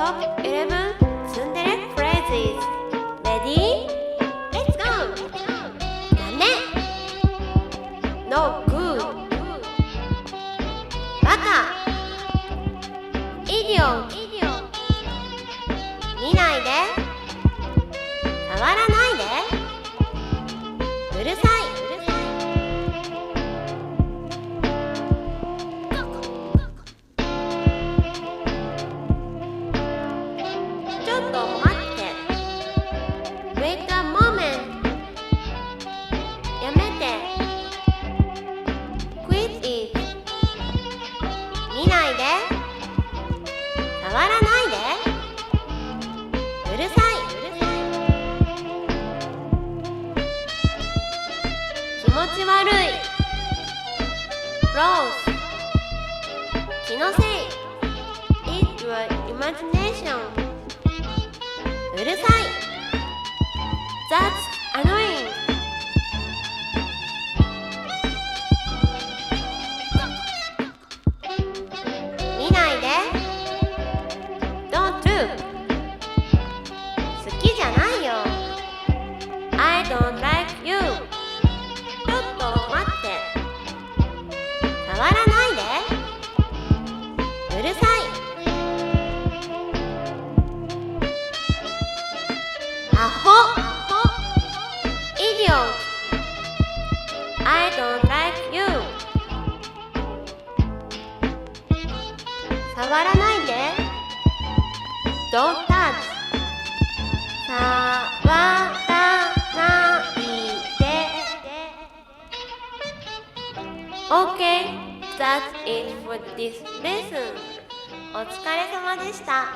Top 11 Tsundere phrases. Ready? Let's go! ダメ No good バカ Idiot 見ないで触らないでうるさいちょっと待って Wait a moment やめて Quit it 見ないで触らないでうるさい気持ち悪い Gross 気のせい It's your imagination うるさい That's annoying 見ないで Don't look 好きじゃないよ I don't like you ちょっと待って触らないでうるさいアホ Idiot I don't like you 触らないで Don't touch 触らないで OK That's it for this lesson お疲れ様でした